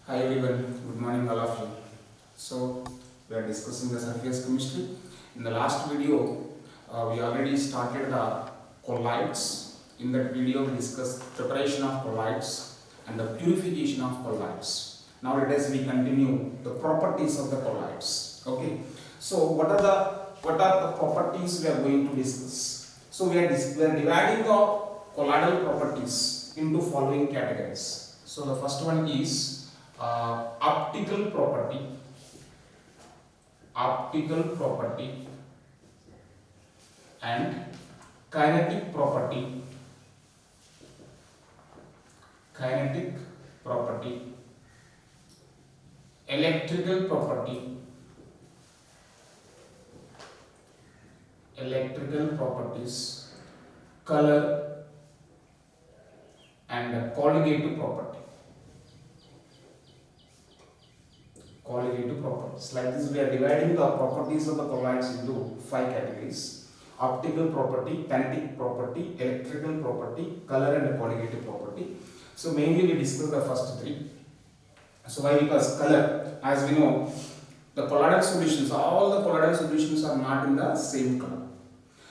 Hi everyone, good morning all of you. So we are discussing the surface chemistry. In the last video, we already started the colloids. In that video, we discussed preparation of colloids and the purification of colloids. Nowadays, we continue the properties of the colloids. Okay. So what are the properties we are going to discuss? So we are dividing the colloidal properties into following categories. So the first one is optical property, and kinetic property, electrical property, electrical properties, color, and colligative property. Colligative properties. Like this, we are dividing the properties of the colloids into 5 categories: optical property, kinetic property, electrical property, color, and colligative property. So mainly we discuss the first 3. So why? Because color, as we know, the colloidal solutions, all the colloidal solutions are not in the same color.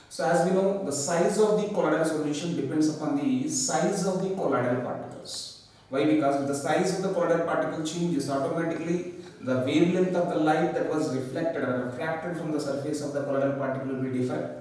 So as we know, the size of the colloidal solution depends upon the size of the colloidal particles. Why? Because if the size of the colloidal particle changes, automatically the wavelength of the light that was reflected or refracted from the surface of the colloidal particle will be different.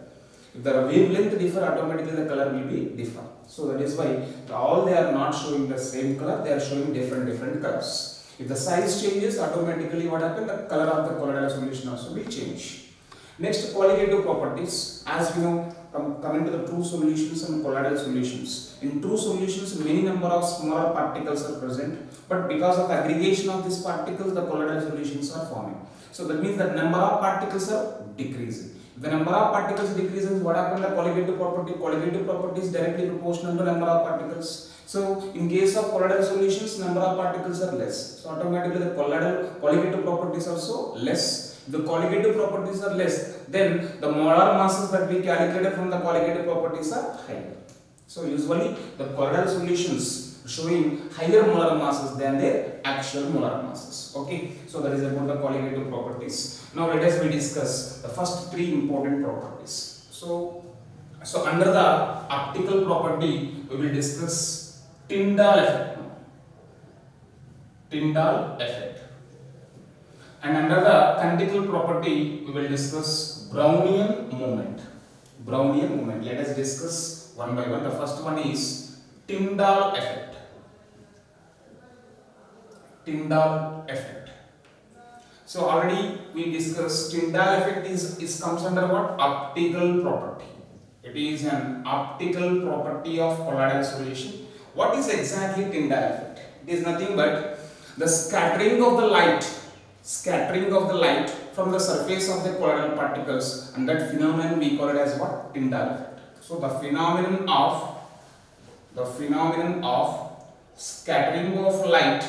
If the wavelength differ, automatically the color will be different. So that is why all they are not showing the same color, they are showing different colors. If the size changes, automatically what happens? The color of the colloidal solution also will change. Next, colligative properties. As we know, coming to the true solutions and colloidal solutions. In true solutions, many number of smaller particles are present, but because of aggregation of these particles, the colloidal solutions are forming. So that means that number of particles are decreasing. If the number of particles decreases, what happens? The colligative property. Colligative property is directly proportional to number of particles. So in case of colloidal solutions, number of particles are less. So automatically the colligative properties are also less. If the colligative properties are less, then the molar masses that we calculated from the colligative properties are higher. So usually the colloidal solutions showing higher molar masses than their actual molar masses. Okay, so that is about the colligative properties. Now let us discuss the first 3 important properties. So under the optical property, we will discuss Tyndall effect. Tyndall effect. And under the canonical property, we will discuss Brownian movement. Brownian movement. Let us discuss one by one. The first one is Tyndall effect. Tyndall effect. So already we discussed Tyndall effect is comes under what? Optical property. It is an optical property of colloidal solution. What is exactly Tyndall effect? It is nothing but the scattering of the light from the surface of the colloidal particles, and that phenomenon we call it as what? Tyndall effect. So the phenomenon of scattering of light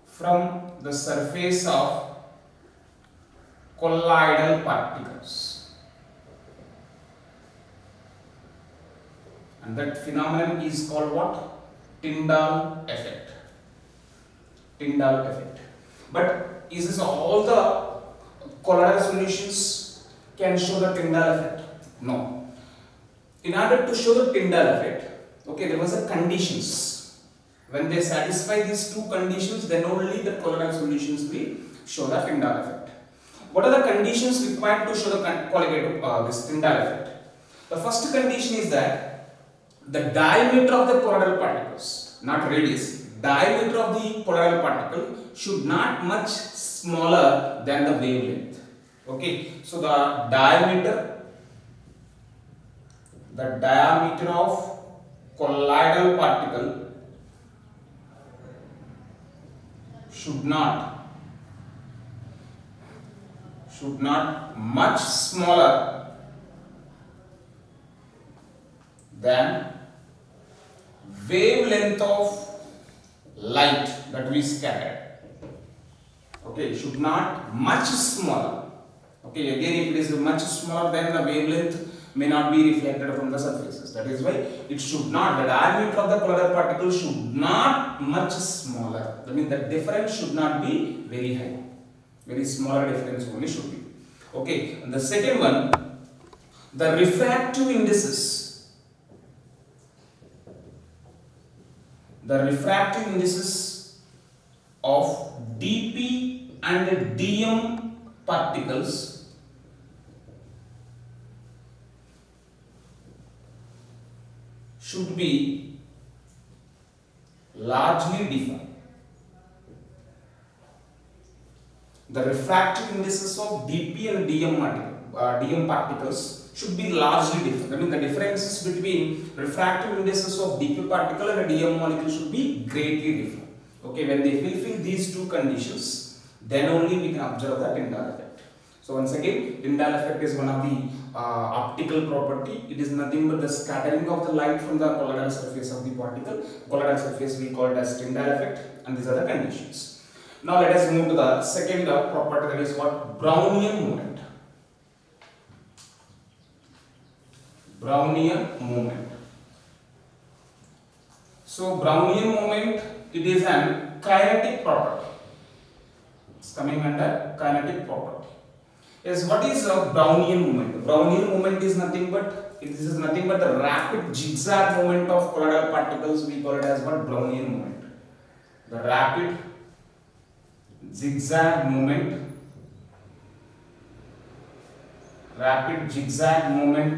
from the surface of colloidal particles, and that phenomenon is called what? Tyndall effect. Tyndall effect. But is this all the colloidal solutions can show the Tyndall effect? No. In order to show the Tyndall effect, okay, there was a conditions. When they satisfy these 2 conditions, then only the colloidal solutions will show the Tyndall effect. What are the conditions required to show the this Tyndall effect? The first condition is that the diameter of the colloidal particles, not radius, diameter of the colloidal particle should not much smaller than the wavelength. Okay, so the diameter of colloidal particle should not much smaller than wavelength of light that we scattered. Okay, should not much smaller. Okay, again if it is much smaller than the wavelength may not be reflected from the surfaces. That is why it should not, the diameter of the colloidal particle should not much smaller. I mean the difference should not be very high. Very smaller difference only should be. Okay, and the second one, the refractive indices. The refractive indices of dp and dm particles should be largely defined. The refractive indices of dp and dm particles should be largely different. I mean the differences between refractive indices of dp particle and a dm molecule should be greatly different. Okay, when they fulfill these two conditions, then only we can observe the Tyndall effect. So once again, Tyndall effect is one of the optical property. It is nothing but the scattering of the light from the colloidal surface of the particle. Colloidal surface we call it as Tyndall effect, and these are the conditions. Now let us move to the second property, that is what? Brownian moment. Brownian moment. So Brownian moment, it is an kinetic property. It's coming under kinetic property. Yes, what is a Brownian moment? Brownian moment is nothing but the rapid zigzag movement of colloidal particles. We call it as what? Brownian moment. The rapid zigzag movement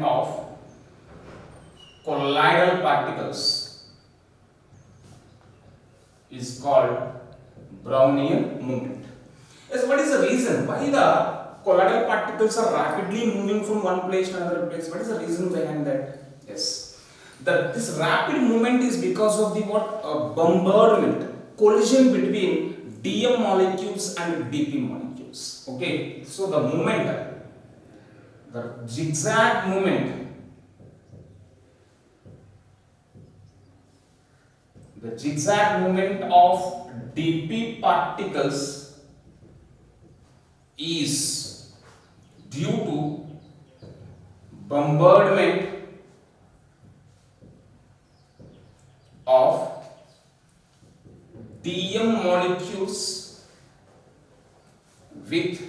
of colloidal particles is called Brownian moment. Yes, what is the reason why the colloidal particles are rapidly moving from one place to another place? What is the reason behind that? Yes, this rapid movement is because of the bombardment, collision between dm molecules and dp molecules. Okay, so the movement, the zigzag movement, of dp particles is due to bombardment of dm molecules with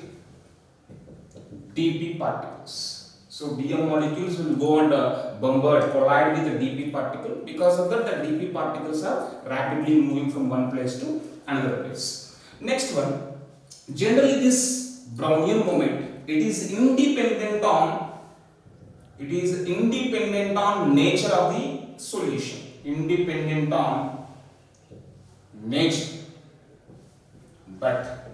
dp particles. So dm molecules will go and collide with the dp particle. Because of that, the dp particles are rapidly moving from one place to another place. Next one, generally this Brownian moment, it is independent on nature of the solution. Independent on nature, but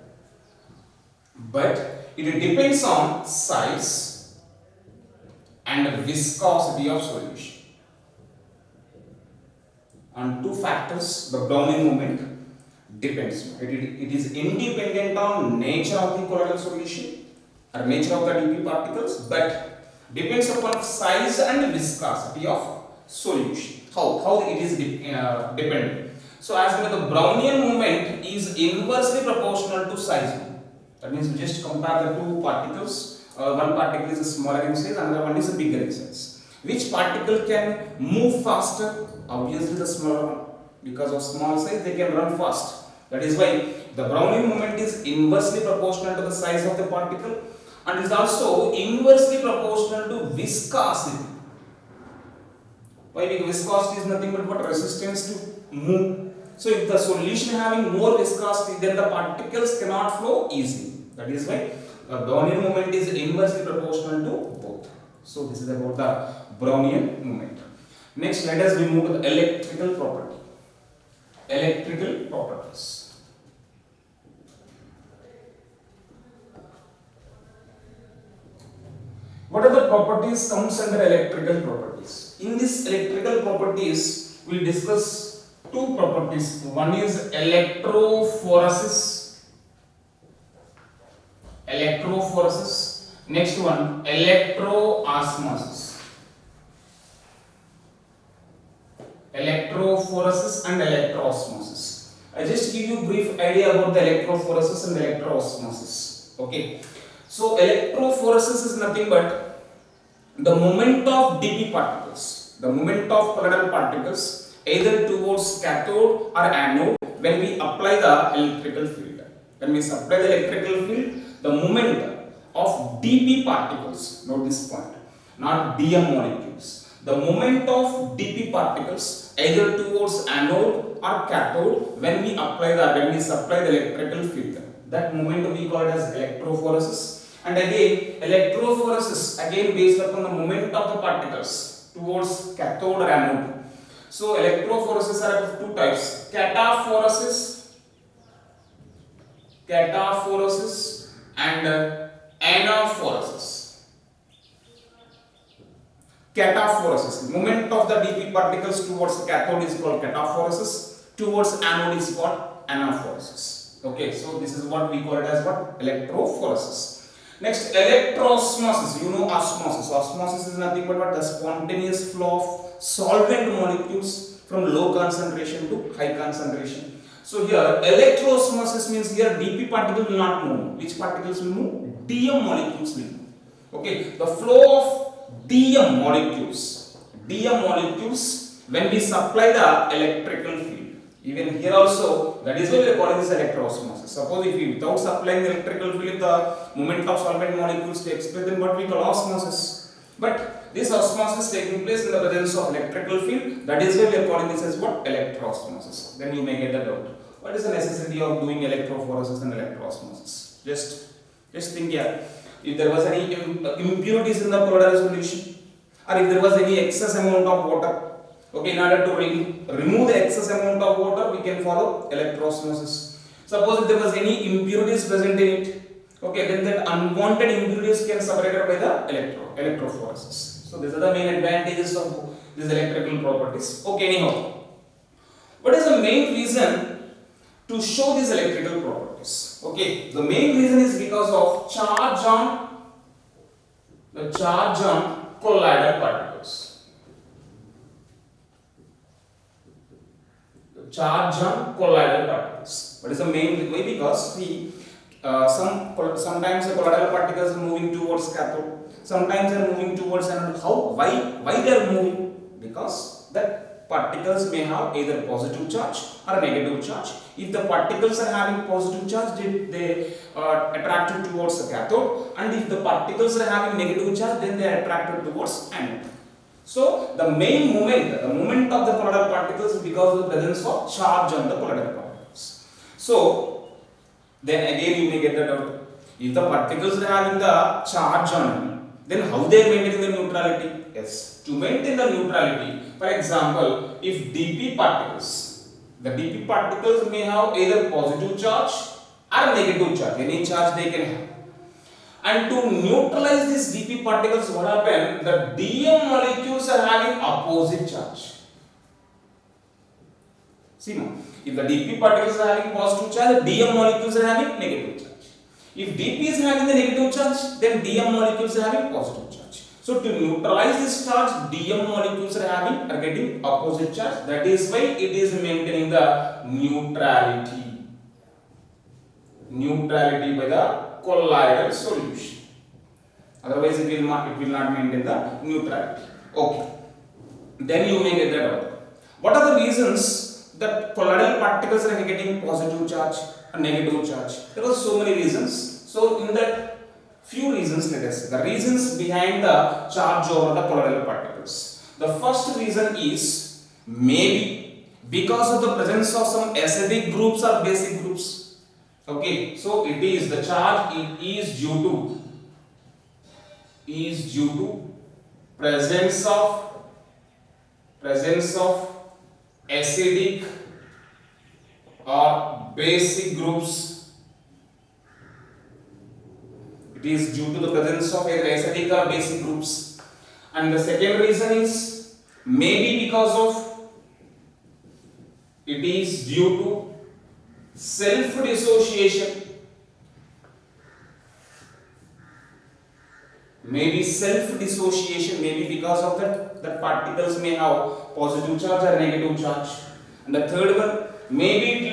it depends on size and viscosity of solution. On two factors, the Brownian moment depends. It is independent on nature of the colloidal solution or nature of the dp particles, but depends upon size and viscosity of solution. How it is dependent? So as the Brownian moment is inversely proportional to size. That means we just compare the two particles. One particle is smaller in size, another one is bigger in size. Which particle can move faster? Obviously the smaller one. Because of small size, they can run fast. That is why the Brownian moment is inversely proportional to the size of the particle, and is also inversely proportional to viscosity. Why? Because viscosity is nothing but what? Resistance to move. So if the solution having more viscosity, then the particles cannot flow easily. That is why the Brownian moment is inversely proportional to both. So this is about the Brownian moment. Next, let us move to the electrical property. Electrical properties. What are the properties comes under electrical properties? In this electrical properties, we will discuss two properties. One is electrophoresis. Next one, electroosmosis. Electrophoresis and electroosmosis. I just give you a brief idea about the electrophoresis and electroosmosis. Okay. So electrophoresis is nothing but the moment of dp particles, the moment of colloidal particles either towards cathode or anode when we apply the electrical field. When we apply the electrical field, the moment of dp particles, note this point, not dm molecules, the moment of dp particles either towards anode or cathode when we supply the electrical field, that moment we call it as electrophoresis. And again, electrophoresis again based upon the moment of the particles towards cathode or anode. So electrophoresis are of two types: cataphoresis and anaphoresis. Cataphoresis, moment of the dp particles towards cathode is called cataphoresis, towards anode is called anaphoresis. Okay, so this is what we call it as what? Electrophoresis. Next, electroosmosis. You know osmosis. Osmosis is nothing but what? The spontaneous flow of solvent molecules from low concentration to high concentration. So here electroosmosis means here dp particles will not move. Which particles will move? dm molecules will move. Okay, the flow of dm molecules when we supply the electrical field. Even here also, that is why we are calling this electroosmosis. Suppose if we without supplying the electrical field, the movement of solvent molecules takes place, then what we call osmosis. But this osmosis taking place in the presence of electrical field, that is why we are calling this as what? Electroosmosis. Then you may get the doubt. What is the necessity of doing electrophoresis and electroosmosis? Just think here. If there was any impurities in the colloidal solution, or if there was any excess amount of water, okay, in order to remove the excess amount of water, we can follow electroosmosis. Suppose if there was any impurities present in it, okay, then that unwanted impurities can separated by the electrophoresis. So these are the main advantages of these electrical properties. Okay, anyhow, what is the main reason to show these electrical properties? Okay, the main reason is because of charge on colloidal particles. Charge on colloidal particles. What is the main way? Because we sometimes the colloidal particles are moving towards cathode, sometimes they are moving towards anode. Why they are moving? Because that particles may have either positive charge or negative charge. If the particles are having positive charge, they are attracted towards the cathode, and if the particles are having negative charge, then they are attracted towards anode. So the main movement of the colloidal particles is because of the presence of charge on the colloidal particles. So then again you may get the doubt. If the particles are having the charge on them, then how they are maintaining the neutrality? Yes, to maintain the neutrality. For example, if the dp particles may have either positive charge or negative charge, any charge they can have. And to neutralize these dp particles, what happens? The dm molecules are having opposite charge. See now, if the dp particles are having positive charge, the dm molecules are having negative charge. If dp is having the negative charge, then dm molecules are having positive charge. So to neutralize this charge, dm molecules are getting opposite charge. That is why it is maintaining the neutrality by the colloidal solution. Otherwise it will not maintain the neutrality. Okay. Then you may get that out. What are the reasons that colloidal particles are getting positive charge and negative charge? There are so many reasons. So in that few reasons, let us see the reasons behind the charge over the colloidal particles. The first reason is maybe because of the presence of some acidic groups or basic groups. Okay, so it is the charge is due to presence of acidic or basic groups. It is due to the presence of either acidic or basic groups. And the second reason is maybe because of it is due to self-dissociation. Maybe self-dissociation, maybe because of that particles may have positive charge or negative charge. And the third one, maybe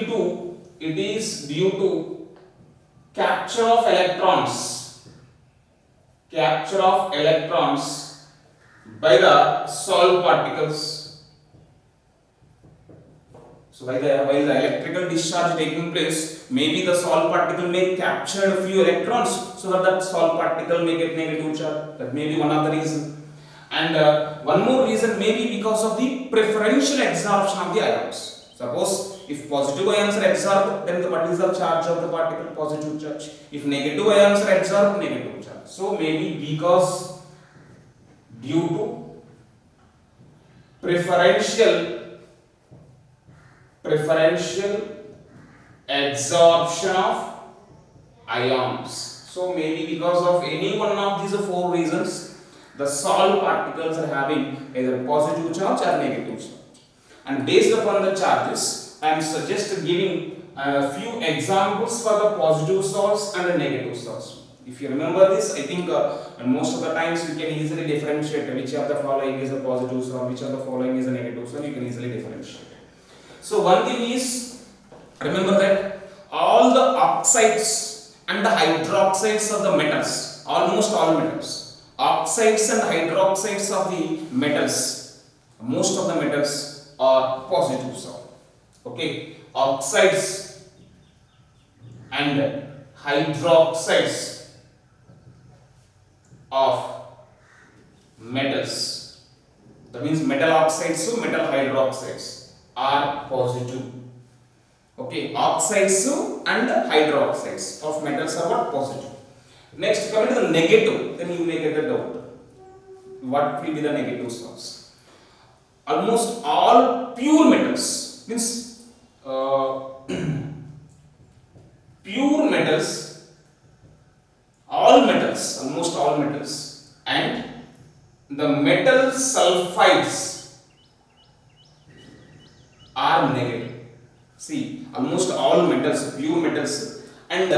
it is due to capture of electrons by the salt particles. So while the electrical discharge taking place, maybe the salt particle may capture a few electrons, so that salt particle may get negative charge. That may be one of the reason. And one more reason may be because of the preferential absorption of the ions. Suppose if positive ions are absorbed, then what is the charge of the particle? Positive charge. If negative ions are absorbed, negative charge. So maybe because due to preferential absorption of ions. So maybe because of any one of these four reasons, the salt particles are having either positive charge or negative charge. And based upon the charges, I am suggesting giving a few examples for the positive salts and the negative salts. If you remember this, I think most of the times you can easily differentiate which of the following is a positive salt, which of the following is a negative salt. You can easily differentiate. So one thing is, remember that all the oxides and the hydroxides of the metals, almost all metals, oxides and hydroxides of the metals, most of the metals are positive salt. Okay, oxides and hydroxides of metals, that means metal oxides to metal hydroxides, are positive. Okay, oxides and hydroxides of metals are what? Positive. Next, coming to the negative, then you may get a doubt. What will be the negative source? Almost all pure metals, means pure metals, all metals, almost all metals, and the metal sulfides are negative. See, almost all metals, pure metals, and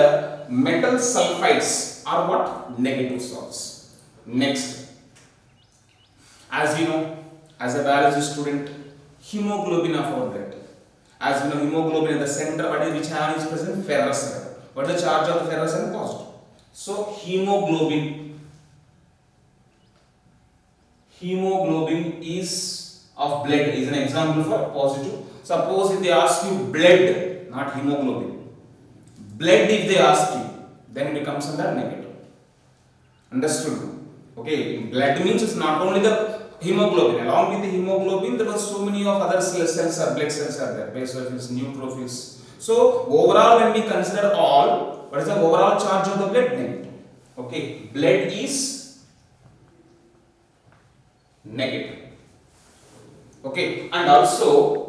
metal sulfides are what? Negative salts. Next, as you know, as a biology student, hemoglobin of our blood. As you know, hemoglobin in the center, what is which ion is present? Ferrous ion. What is the charge of the ferrous ion? Positive. So hemoglobin is of blood is an example for positive. Suppose if they ask you blood, not hemoglobin, blood if they ask you, then it becomes under negative. Understood? Okay, blood means it's not only the hemoglobin. Along with the hemoglobin, there were so many of other cells are blood cells are there, basophils, neutrophils. So overall, when we consider all, what is the overall charge of the blood? Negative. Okay, blood is negative. Okay, and also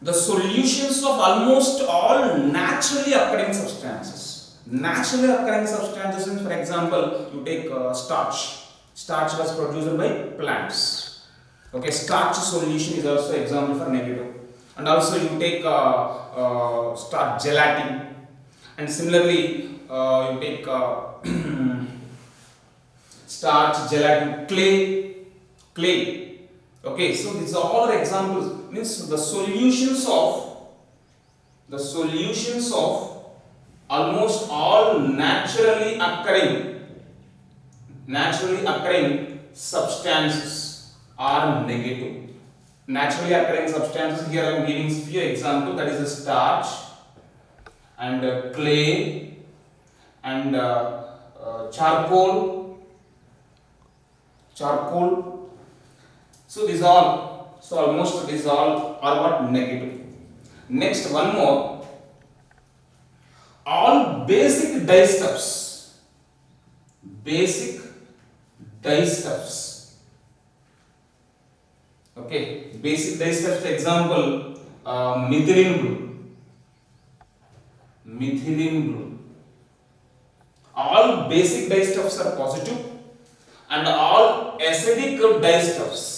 the solutions of almost all naturally occurring substances. Naturally occurring substances, for example, you take starch. Starch was produced by plants. Okay, starch solution is also example for negative. And also you take starch gelatin, and similarly you take starch gelatin clay. Okay, so these are all examples. Means the solutions of almost all naturally occurring substances are negative. Naturally occurring substances, here I am giving few examples, that is a starch and clay and charcoal. So these all, almost these all are what? Negative. Next, one more. All basic dyestuffs. Okay, basic dyestuffs. Example, methylene blue. All basic dyestuffs are positive, and all acidic dyestuffs.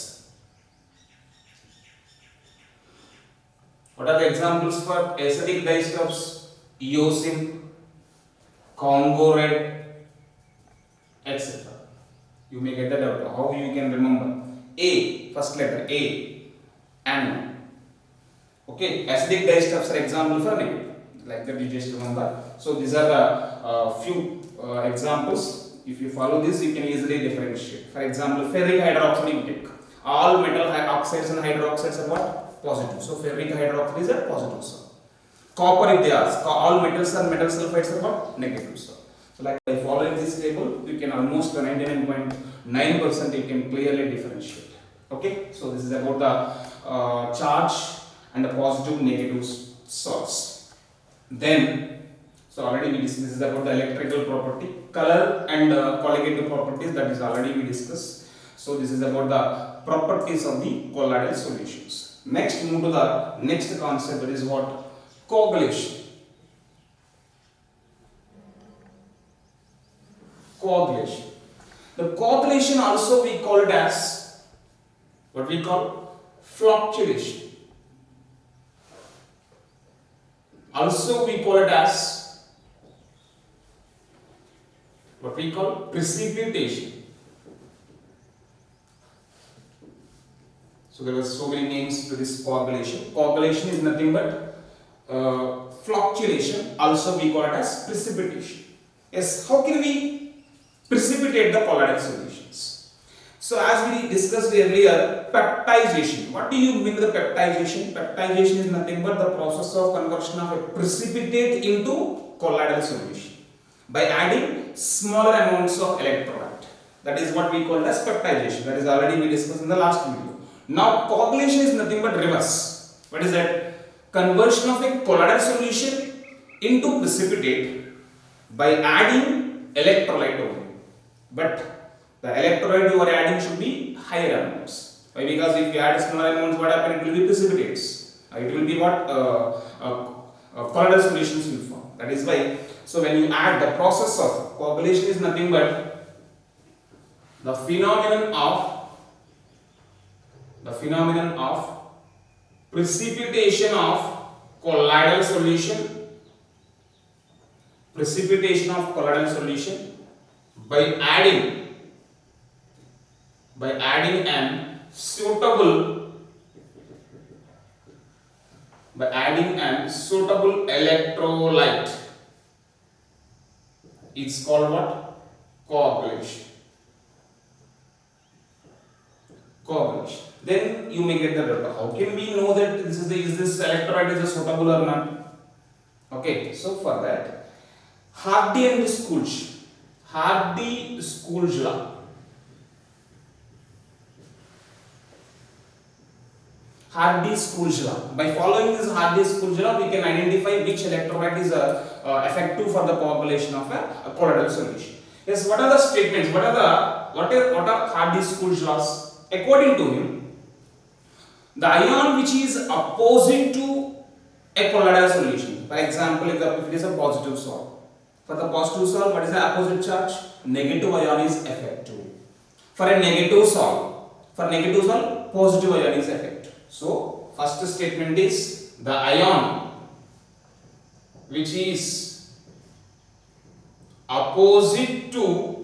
What are the examples for acidic dyestuffs? Eosin, Congo red, etc. You may get that out. How you can remember? A, first letter A, N. Okay, acidic dyestuffs are example for negative. Like that you just remember. So these are the few examples If you follow this, you can easily differentiate. For example, ferric hydroxide you take. All metal oxides and hydroxides are what? Positive. So ferric hydroxide is a positive salt. Copper if they ask, all metals and metal sulfides are what? Negative salt. So like by following this table, you can almost 99.9% you can clearly differentiate. Okay, so this is about the charge and the positive negative salts. Then, so already we discussed, this is about the electrical property, color and colligative properties, that is already we discussed. So this is about the properties of the colloidal solutions. Next, move to the next concept, that is what? Coagulation. Coagulation. The coagulation also we call it as what we call flocculation. Also we call it as what we call precipitation. So there were so many names to this coagulation. Coagulation is nothing but flocculation. Also we call it as precipitation. Yes, how can we precipitate the colloidal solutions? So as we discussed earlier, peptization. What do you mean by the peptization? Peptization is nothing but the process of conversion of a precipitate into colloidal solution by adding smaller amounts of electrolyte. That is what we call as peptization. That is already we discussed in the last video. Now coagulation is nothing but reverse. What is that? Conversion of a colloidal solution into precipitate by adding electrolyte only. But the electrolyte you are adding should be higher amounts. Why? Because if you add smaller amounts, what happens? It will be precipitates. It will be what? Colloidal solutions will form. That is why. So when you add, the process of coagulation is nothing but the phenomenon of precipitation of colloidal solution, by adding an suitable electrolyte. It's called what? Coagulation. Then you may get the doubt. How can we know that is this electrolyte is suitable or not? Okay, so for that, Hardy and Schulze law. Hardy-Schulze law. By following this Hardy-Schulze law, we can identify which electrolyte is effective for the coagulation of a colloidal solution. Yes, what are the statements? What are Hardy-Schulze laws? According to him, the ion which is opposite to a colloidal solution, for example, if it is a positive salt, for the positive salt, what is the opposite charge? Negative ion is effective. For a negative salt, positive ion is effective. So, first statement is the ion which is opposite to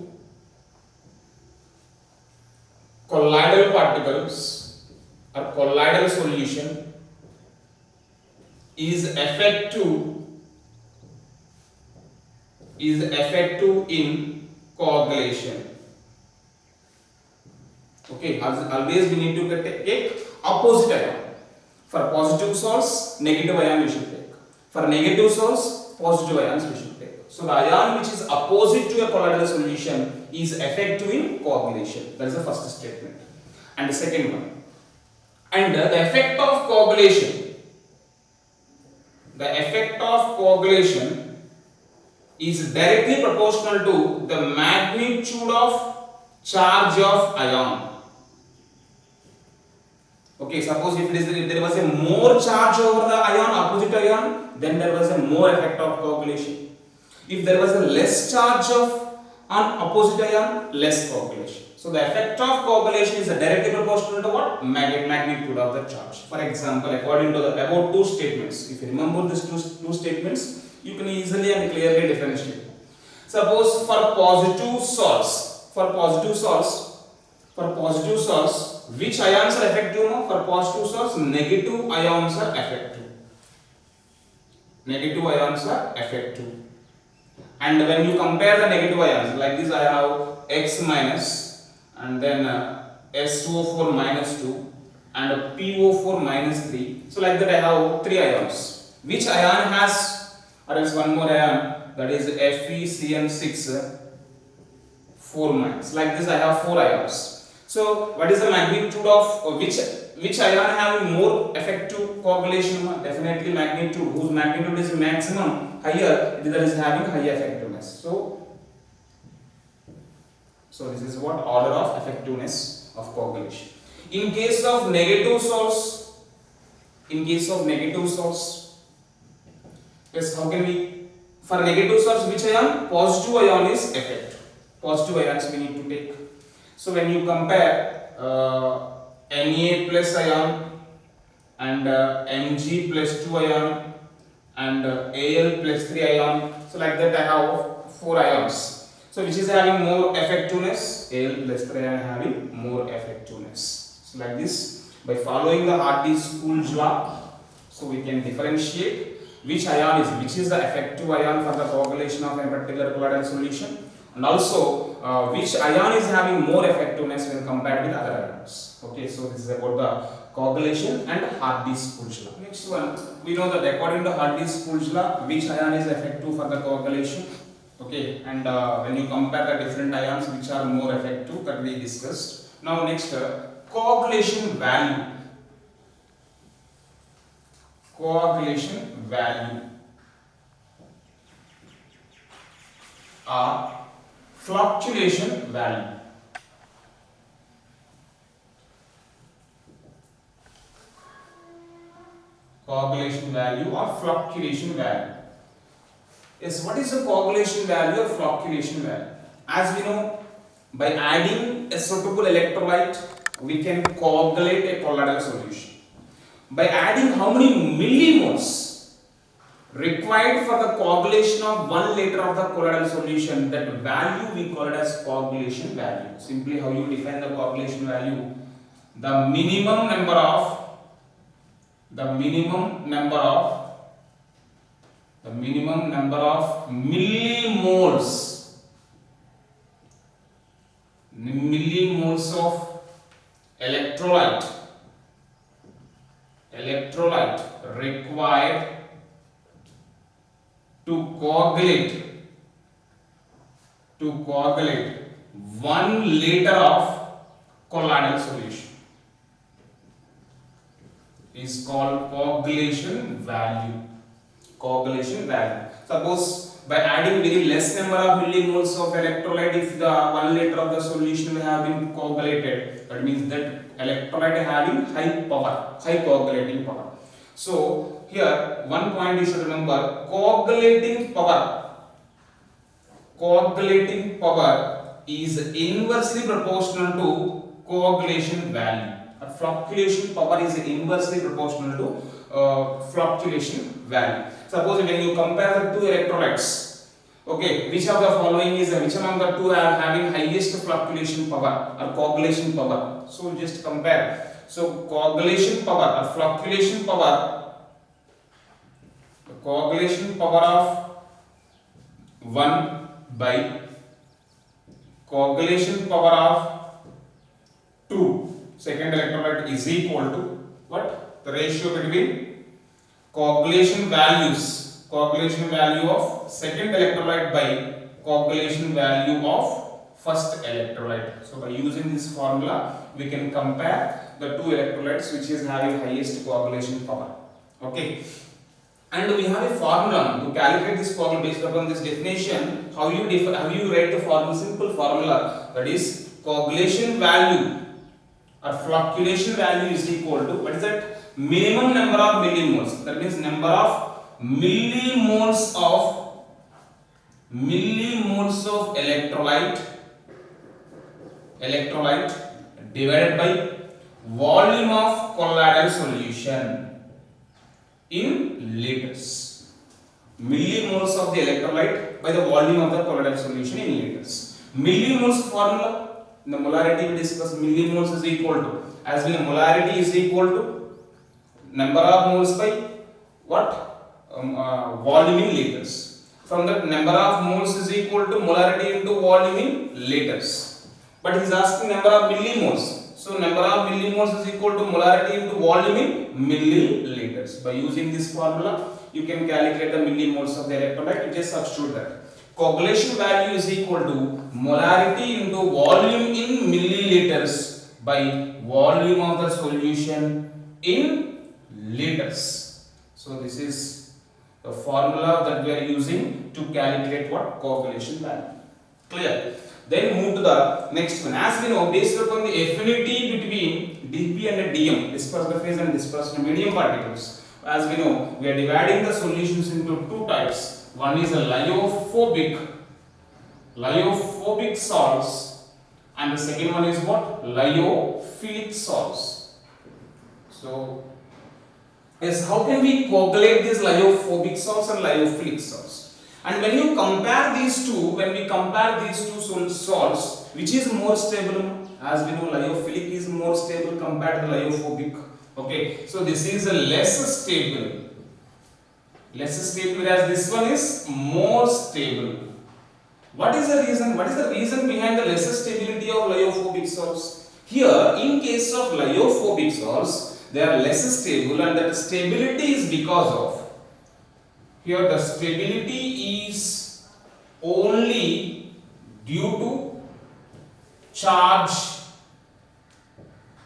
colloidal particles or colloidal solution is effective in coagulation. Okay, always we need to take opposite ion. For positive salts, negative ion we should take. For negative salts, positive ions we should take. So the ion which is opposite to a colloidal solution is effective in coagulation. That is the first statement. And the second one. And the effect of coagulation is directly proportional to the magnitude of charge of ion. Okay, suppose if there was a more charge over the ion, opposite ion, then there was a more effect of coagulation. If there was a less charge on opposite ion, less coagulation. So the effect of coagulation is directly proportional to what? Magnitude of the charge. For example, according to about two statements, if you remember these two statements, you can easily and clearly differentiate. Suppose for positive salts, which ions are effective now? For positive salts, negative ions are effective. And when you compare the negative ions, like this I have X minus and then SO4 minus 2 and PO4 minus 3. So like that I have 3 ions. Which ion has, or else one more ion, that is FeCN6 4 minus. Like this I have 4 ions. So what is the magnitude of which ion having more effective coagulation? Definitely magnitude whose magnitude is maximum higher, that is having high effectiveness. So this is what order of effectiveness of coagulation. In case of negative salts, yes, how can we, for negative salts which ion? Positive ion is effective. Positive ions we need to take. So when you compare Na plus ion and Mg plus 2 ion and Al plus 3 ion, so like that I have 4 ions. So which is having more effectiveness? Al plus 3 ion having more effectiveness. So like this, by following the Hardy-School's law, so we can differentiate which ion which is the effective ion for the coagulation of a particular colloidal solution, and also which ion is having more effectiveness when compared with other ions. Okay, so this is about the coagulation and Hardy-School's law. Next one, we know that according to Hardy-School's law, which ion is effective for the coagulation. Okay, and when you compare the different ions which are more effective, that we discussed. Now next, coagulation value. Coagulation value or fluctuation value. Coagulation value or fluctuation value. Yes, what is the coagulation value or fluctuation value? As we know, by adding a suitable electrolyte, we can coagulate a colloidal solution. By adding how many millimoles required for the coagulation of 1 liter of the colloidal solution, that value we call it as coagulation value. Simply how you define the coagulation value? The minimum number of millimoles of electrolyte required to coagulate 1 liter of colloidal solution is called coagulation value. Suppose by adding very less number of millimoles of electrolyte, if the 1 liter of the solution will have been coagulated, that means that electrolyte having high coagulating power. So here one point you should remember, coagulating power is inversely proportional to coagulation value. Fluctuation power is inversely proportional to fluctuation value. Suppose when you compare the two electrolytes, okay, which of the following is which among the two are having highest fluctuation power or coagulation power? So just compare. So coagulation power or fluctuation power, the coagulation power of 1 by coagulation power of 2. Second electrolyte is equal to what? The ratio between coagulation value of second electrolyte by coagulation value of first electrolyte. So by using this formula, we can compare the two electrolytes which is having highest coagulation power. Okay. And we have a formula to calculate this formula based upon this definition. How you write the formula? Simple formula, that is coagulation value or fluctuation value is equal to, what is that? Minimum number of millimoles. That means number of millimoles of electrolyte divided by volume of colloidal solution in liters. Millimoles of the electrolyte by the volume of the colloidal solution in liters. Millimoles formula, in the molarity we discussed, millimoles is equal to, as we know, molarity is equal to number of moles by what? Volume in liters. from the number of moles is equal to molarity into volume in liters. But he is asking number of millimoles. So number of millimoles is equal to molarity into volume in milliliters. By using this formula, you can calculate the millimoles of the electrolyte. You just substitute that. Coagulation value is equal to molarity into volume in milliliters by volume of the solution in liters. So this is the formula that we are using to calculate what? Coagulation value. Clear? Then move to the next one. As we know, based upon the affinity between dP and DM, dispersed phase and dispersed medium particles, as we know, we are dividing the solutions into two types. One is a lyophobic salts, and the second one is what? Lyophilic salts. So is how can we coagulate these lyophobic salts and lyophilic salts? And when you compare these two, salts, which is more stable? As we know, lyophilic is more stable compared to lyophobic. Okay, so this is a less stable, whereas this one is more stable. What is the reason? What is the reason behind the lesser stability of lyophobic salts? Here, in case of lyophobic salts, they are less stable, and that stability is because of, here the stability is only due to charge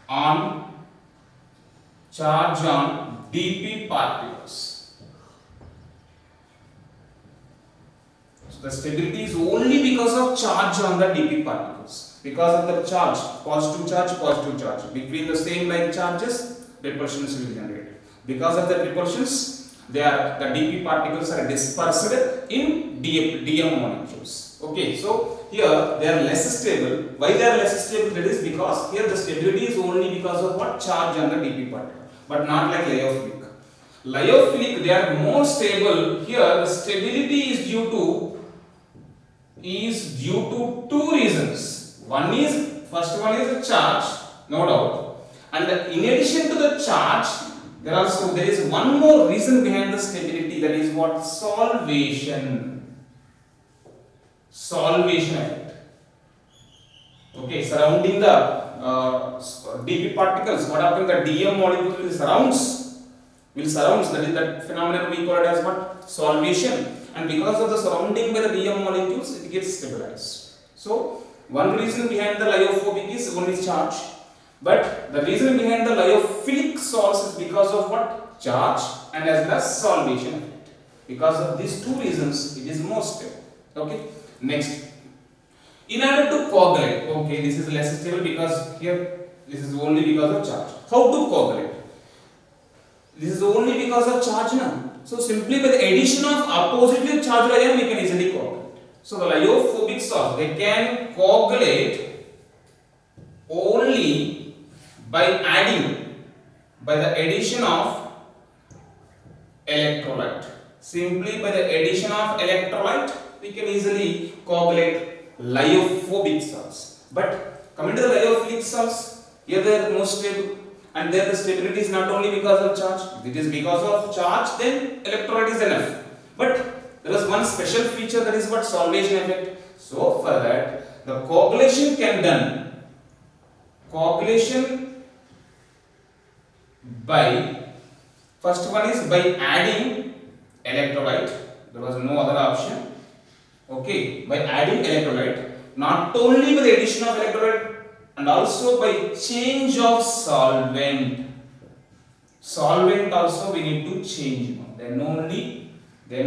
on dP particles. So the stability is only because of charge on the dP particles. Because of the charge, positive charge, between the same like charges, repulsions will be generated. Because of the repulsions, the dP particles are dispersed in DM molecules. Okay, so here they are less stable. Why they are less stable? That is because here the stability is only because of what? Charge on the dP particle, but not like lyophilic. Lyophilic, they are more stable. Here the stability is due to two reasons. First one is the charge, no doubt, and in addition to the charge, there is one more reason behind the stability, that is what? Solvation effect. Okay, surrounding the dP particles, what happens? The DM molecule will surrounds. That is that phenomenon we call it as what? Solvation. And because of the surrounding by the DM molecules, it gets stabilized. So one reason behind the lyophobic is only charge, but the reason behind the lyophilic salts is because of what? Charge and as well as solvation effect. Because of these two reasons, it is more stable. Okay. Next, in order to coagulate, okay, this is less stable because here this is only because of charge. How to coagulate? This is only because of charge now. So simply by the addition of oppositely charged ion, we can easily coagulate. So the lyophobic salts, they can coagulate only by the addition of electrolyte. Simply by the addition of electrolyte, we can easily coagulate lyophobic salts. But coming to the lyophilic salts, here they are more stable, and there the stability is not only because of charge. If it is because of charge, then electrolyte is enough. But there is one special feature, that is what? Solvation effect. So for that, the coagulation can done. Coagulation by, first one is by adding electrolyte. There was no other option. Okay, by adding electrolyte, not only by the addition of electrolyte, and also by change of solvent. Solvent also we need to change. Then only the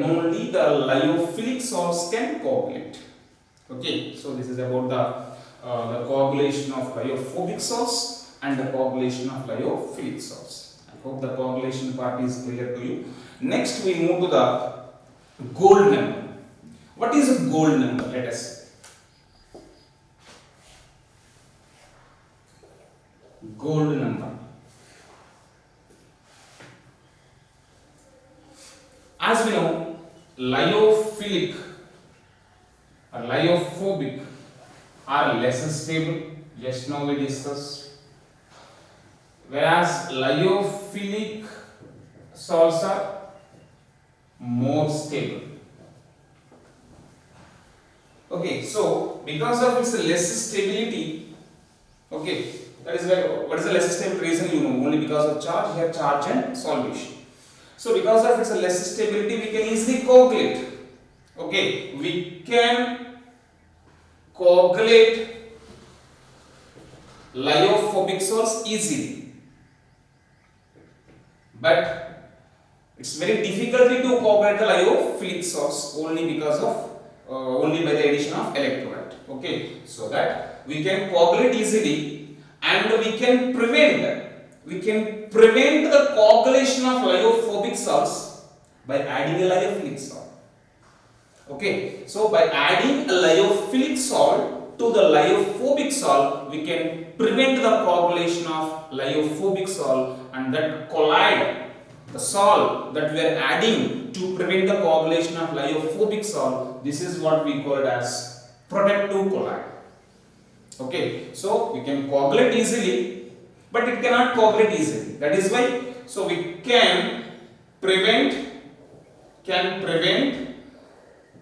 lyophilic salts can coagulate. Okay, so this is about the coagulation of lyophobic salts and the coagulation of lyophilic salts. I hope the coagulation part is clear to you. Next, we move to the gold number. What is a gold number? Let us see. Gold number. As we know, lyophilic or lyophobic are less stable. Just now we discussed. Whereas lyophilic salts are more stable. Okay, so because of its less stability, okay, that is why what is the less stable reason, you know, only because of charge, here charge and solution. So because of its less stability, we can easily coagulate. Okay, we can coagulate lyophobic salts easily, but it's very difficult to coagulate the lyophilic salts only because of only by the addition of electrolyte. Okay, so that we can coagulate easily and we can prevent the coagulation of lyophobic salts by adding a lyophilic salt. Okay, so by adding a lyophilic salt to the lyophobic salt, we can prevent the coagulation of lyophobic salt, and that colloid, the salt that we are adding to prevent the coagulation of lyophobic salt, this is what we call as protective colloid. Okay, so we can coagulate easily, but it cannot coagulate easily. That is why, so we can prevent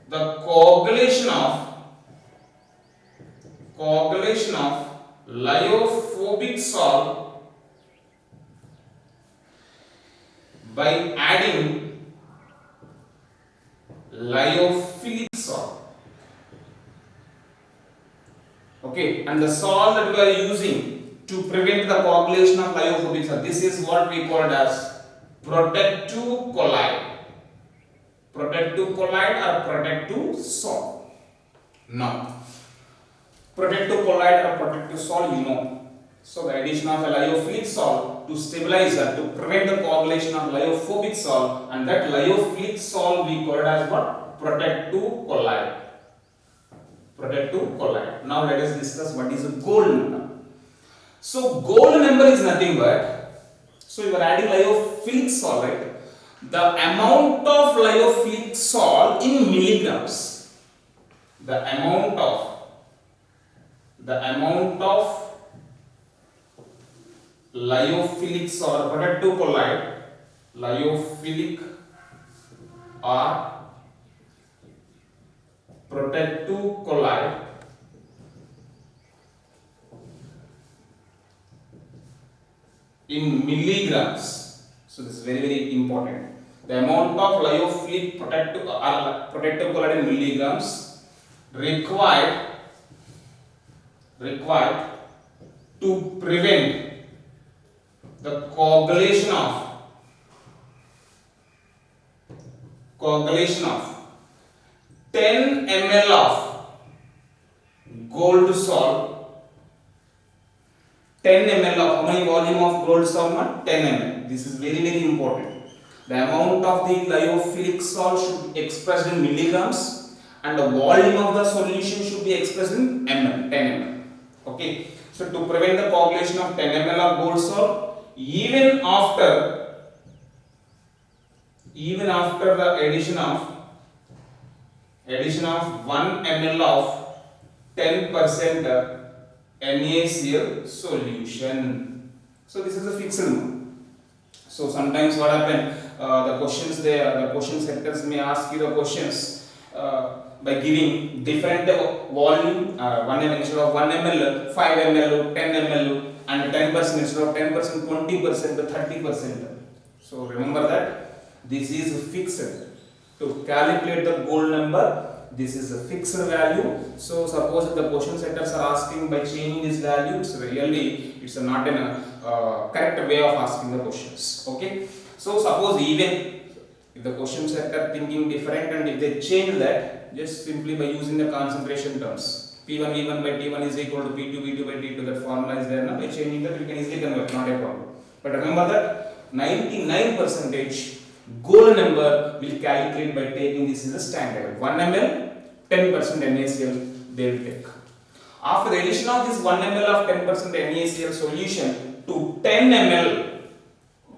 the coagulation of lyophobic salt by adding lyophilic salt. Okay, and the salt that we are using to prevent the coagulation of lyophobic salt, this is what we call as protective colloid. Protective colloid or protective salt. Now, protective colloid or protective salt, you know. So the addition of a lyophilic salt to stabilize that, to prevent the coagulation of lyophobic salt, and that lyophilic salt we call it as what? Protective colloid. Protective colloid. Now let us discuss what is a gold number. So gold number is nothing but, so you are adding lyophilic salt, right? The amount of lyophilic salt in milligrams. The amount of lyophilic salt, protective colloid, lyophilic or protective colloid in milligrams. So this is very, very important. The amount of lyophilic protective colloid in milligrams required to prevent the coagulation of 10 ml of gold salt. 10 ml of, how many volume of gold salt? 10 ml. This is very, very important. The amount of the lyophilic salt should be expressed in milligrams, and the volume of the solution should be expressed in ml, 10 ml. Okay. So to prevent the coagulation of 10 ml of gold salt, even after the addition of 1 ml of 10% NaCl solution. So this is a fixed number. So sometimes what happen, the question setters may ask you the questions by giving different volume, 1 ml instead of 1 ml, 5 ml, 10 ml, and 10% instead of 10%, 20%, 30%. So remember that this is fixed. To calculate the gold number, this is a fixed value. So suppose if the question setters are asking by changing this value, it's not a correct way of asking the questions. Okay. So suppose even if the question setter thinking different, and if they change that, just simply by using the concentration terms, P1 V1 by T1 is equal to P2 V2 by T2, that formula is there. Now by changing that we can easily convert, not a problem. But remember that 99% gold number will calculate by taking this as a standard. 1 ml, 10% NaCl they will take. After the addition of this 1 ml of 10% NaCl solution to 10 ml,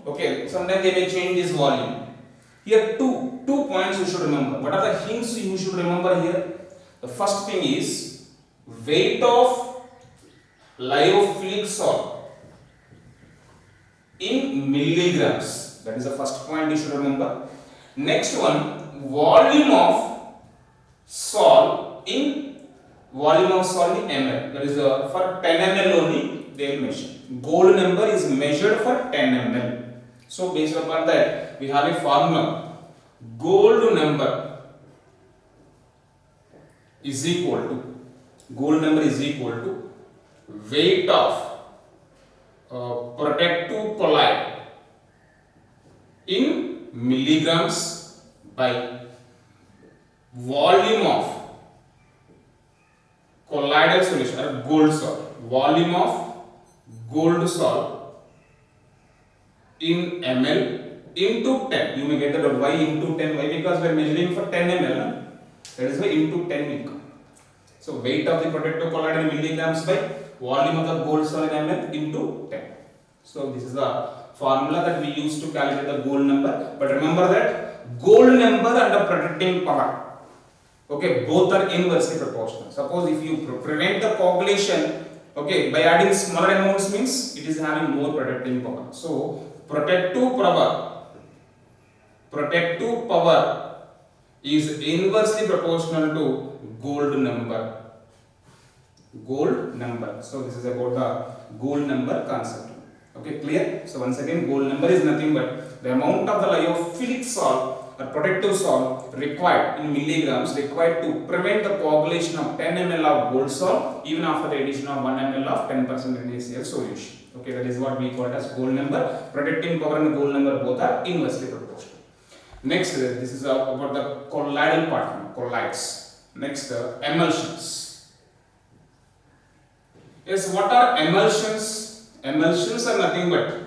okay, sometimes they may change this volume. Here two points you should remember. What are the hints you should remember here? The first thing is weight of lyophilic salt in milligrams. That is the first point you should remember. Next one, volume of salt in volume of salt in ml. That is for 10 ml only they will measure. Gold number is measured for 10 ml. So based upon that we have a formula. Gold number is equal to weight of protective colloid in milligrams by volume of colloidal solution or gold salt. Volume of gold salt in ml into 10. You may get that why into 10. Why? Because we are measuring for 10 ml. No? That is why into 10 will come. So weight of the protective colloid in milligrams by volume of the gold salt in ml into 10. So this is the formula that we use to calculate the gold number. But remember that gold number and the protecting power, okay, both are inversely proportional. Suppose if you prevent the coagulation, okay, by adding smaller amounts means it is having more protecting power. So protective power is inversely proportional to gold number. So this is about the gold number concept. Okay, clear? So once again, gold number is nothing but the amount of the lyophilic salt or protective salt required in milligrams required to prevent the coagulation of 10 ml of gold salt even after the addition of 1 ml of 10% NaCl solution. Okay, that is what we call as gold number. Protecting power and gold number both are inversely proportional. Next, this is about the colloidal partner, colloids. Next, emulsions. Yes, what are emulsions? Emulsions are nothing but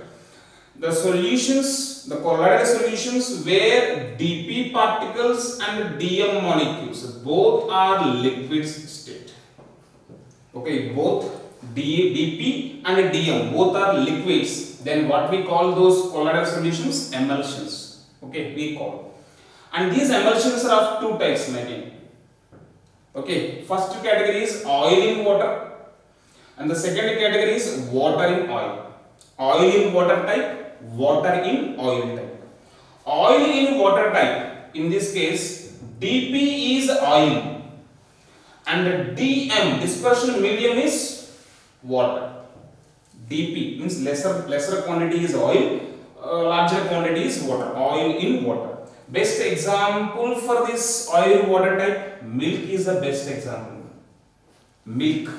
the solutions, the colloidal solutions where dP particles and dm molecules both are liquid state. Okay, both dP and dm both are liquids. Then what we call those colloidal solutions? Emulsions. Okay, we call. And these emulsions are of two types again. Okay, first category is oil in water. And the second category is water in oil. Oil in water type, water in oil type. Oil in water type, in this case, dP is oil and dm, dispersion medium, is water. dP means lesser quantity is oil, larger quantity is water. Oil in water. Best example for this oil in water type, milk is the best example. Milk.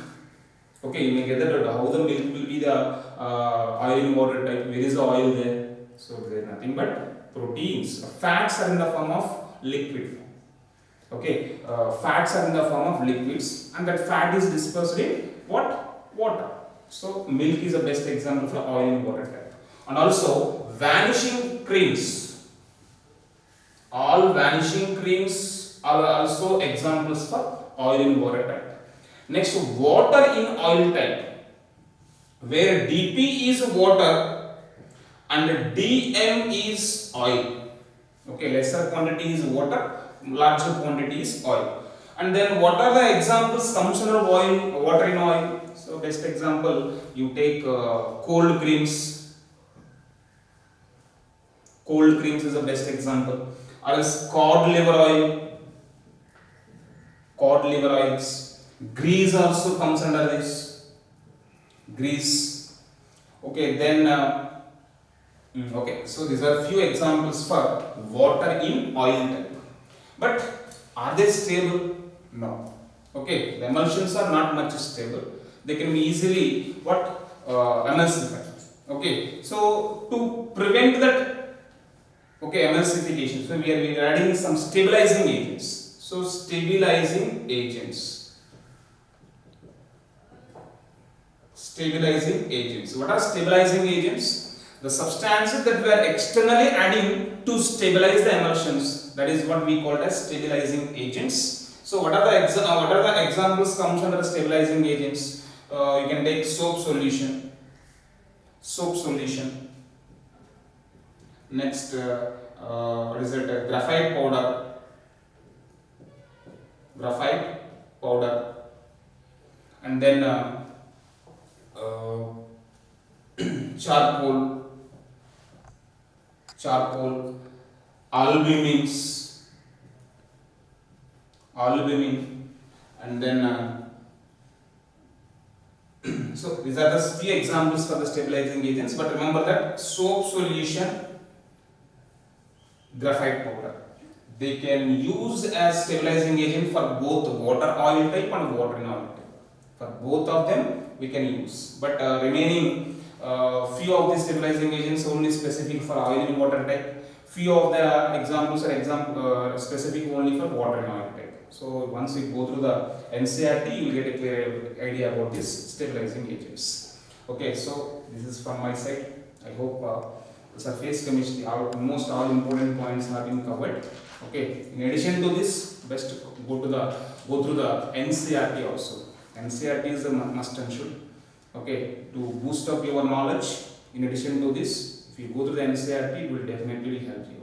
Okay, you may get that how the milk will be the oil in water type. Where is the oil there? So there is nothing but proteins. Fats are in the form of liquid. Okay, fats are in the form of liquids, and that fat is dispersed in what? Water. So milk is the best example for oil in water type. And also vanishing creams. All vanishing creams are also examples for oil in water type. Next, water in oil type, where dP is water and dm is oil. Okay, lesser quantity is water, larger quantity is oil. And then what are the examples comes under oil, water in oil? So best example, you take cold creams. Cold creams is the best example. Or else cod liver oil. Cod liver oils. Grease also comes under this. Grease. Okay, then okay, so these are few examples for water in oil type. But are they stable? No. Okay, the emulsions are not much stable. They can be easily emulsified. Okay, so to prevent that, okay, emulsification, so we are adding some stabilizing agents. So stabilizing agents. Stabilizing agents. What are stabilizing agents? The substances that we are externally adding to stabilize the emulsions. That is what we call as stabilizing agents. So what are the examples comes under stabilizing agents? You can take soap solution. Soap solution. Next, what is it? Graphite powder. Graphite powder. And then charcoal, albumin, and then So these are the few examples for the stabilizing agents, but remember that soap solution, graphite powder, they can use as stabilizing agent for both water oil type and water in oil type. For both of them we can use, but remaining few of the stabilizing agents only specific for oil and water type. Few of the examples are specific only for water and oil type. So once we go through the NCERT, you will get a clear idea about these stabilizing agents. Okay, so this is from my side. I hope the surface chemistry, almost all important points have been covered. Okay. In addition to this, best go through the NCERT also. NCERT is a must and should. Okay, to boost up your knowledge. In addition to this, if you go to the NCERT, it will definitely help you.